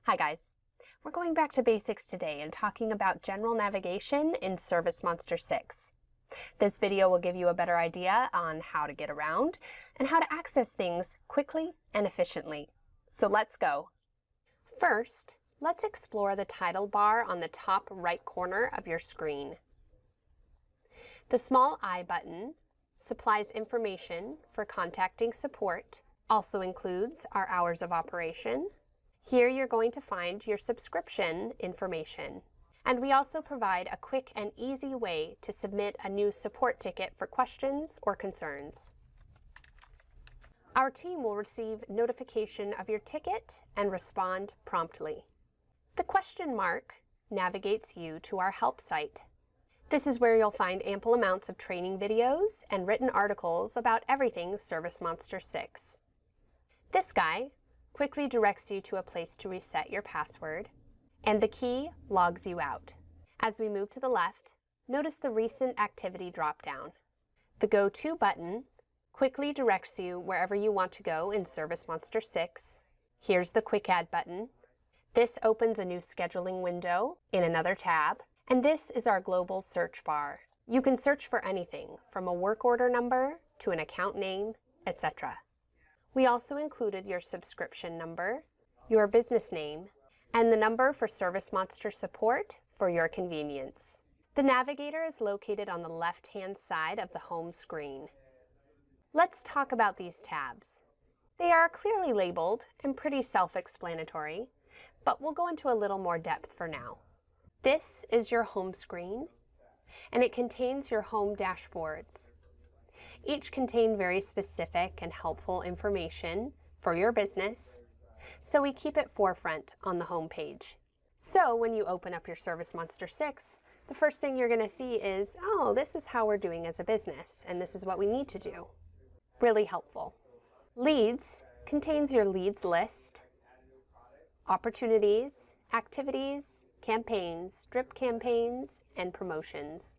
Hi guys, we're going back to basics today and talking about general navigation in ServiceMonster 6. This video will give you a better idea on how to get around and how to access things quickly and efficiently. So let's go. First, let's explore the title bar on the top right corner of your screen. The small I button supplies information for contacting support, also includes our hours of operation. Here you're going to find your subscription information. And we also provide a quick and easy way to submit a new support ticket for questions or concerns. Our team will receive notification of your ticket and respond promptly. The question mark navigates you to our help site. This is where you'll find ample amounts of training videos and written articles about everything ServiceMonster 6. This guy quickly directs you to a place to reset your password, and the key logs you out. As we move to the left, notice the Recent Activity dropdown. The Go To button quickly directs you wherever you want to go in ServiceMonster 6. Here's the Quick Add button. This opens a new scheduling window in another tab, and this is our global search bar. You can search for anything from a work order number to an account name, etc. We also included your subscription number, your business name, and the number for ServiceMonster support for your convenience. The navigator is located on the left-hand side of the home screen. Let's talk about these tabs. They are clearly labeled and pretty self-explanatory, but we'll go into a little more depth for now. This is your home screen, and it contains your home dashboards. Each contain very specific and helpful information for your business, so we keep it forefront on the home page. So when you open up your ServiceMonster 6, the first thing you're going to see is, oh, this is how we're doing as a business, and this is what we need to do. Really helpful. Leads contains your leads list, opportunities, activities, campaigns, drip campaigns, and promotions.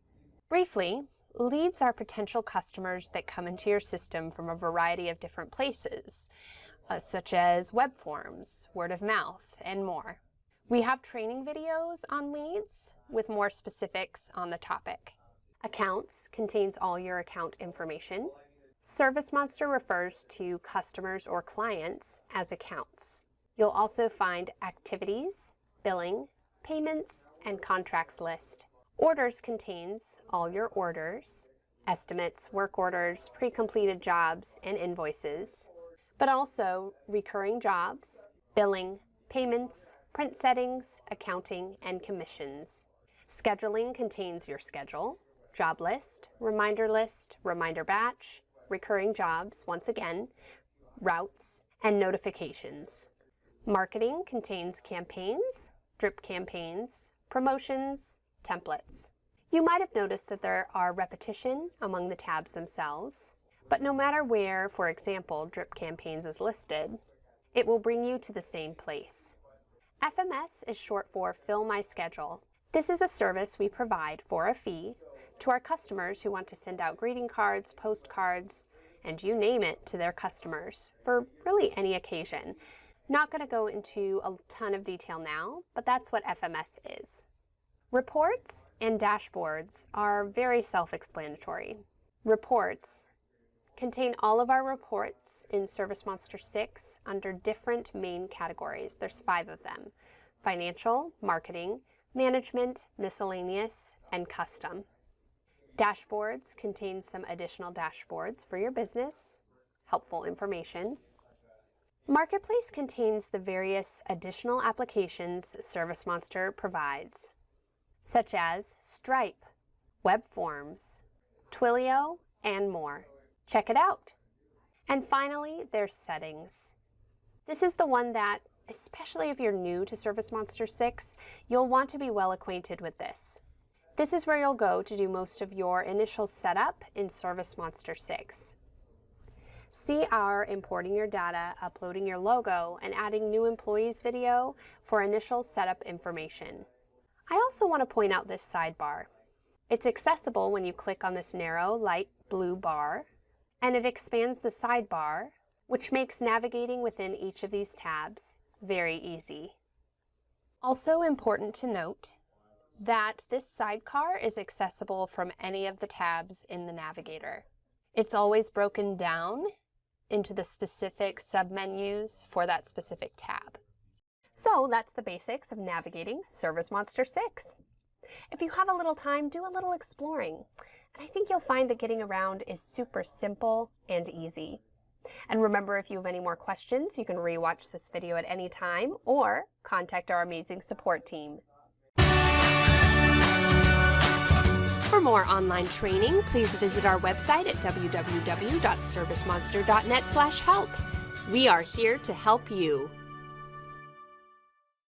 Briefly, leads are potential customers that come into your system from a variety of different places, such as web forms, word of mouth, and more. We have training videos on leads with more specifics on the topic. Accounts contains all your account information. ServiceMonster refers to customers or clients as accounts. You'll also find activities, billing, payments, and contracts list. Orders contains all your orders, estimates, work orders, pre-completed jobs, and invoices, but also recurring jobs, billing, payments, print settings, accounting, and commissions. Scheduling contains your schedule, job list, reminder batch, recurring jobs, once again, routes, and notifications. Marketing contains campaigns, drip campaigns, promotions, templates. You might have noticed that there are repetition among the tabs themselves, but no matter where, for example, drip campaigns is listed, it will bring you to the same place. FMS is short for Fill My Schedule. This is a service we provide for a fee to our customers who want to send out greeting cards, postcards, and you name it to their customers for really any occasion. Not going to go into a ton of detail now, but that's what FMS is. Reports and dashboards are very self-explanatory. Reports contain all of our reports in ServiceMonster 6 under different main categories. There's 5 of them: financial, marketing, management, miscellaneous, and custom. Dashboards contain some additional dashboards for your business, helpful information. Marketplace contains the various additional applications ServiceMonster provides, such as Stripe, web forms, Twilio, and more. Check it out. And finally, there's settings. This is the one that, especially if you're new to ServiceMonster 6, you'll want to be well acquainted with this. This is where you'll go to do most of your initial setup in ServiceMonster 6. See our importing your data, uploading your logo, and adding new employees video for initial setup information. I also want to point out this sidebar. It's accessible when you click on this narrow light blue bar, and it expands the sidebar which makes navigating within each of these tabs very easy. Also important to note that this sidecar is accessible from any of the tabs in the navigator. It's always broken down into the specific submenus for that specific tab. So that's the basics of navigating ServiceMonster 6. If you have a little time, do a little exploring. And I think you'll find that getting around is super simple and easy. And remember, if you have any more questions, you can rewatch this video at any time or contact our amazing support team. For more online training, please visit our website at www.servicemonster.net/help. We are here to help you.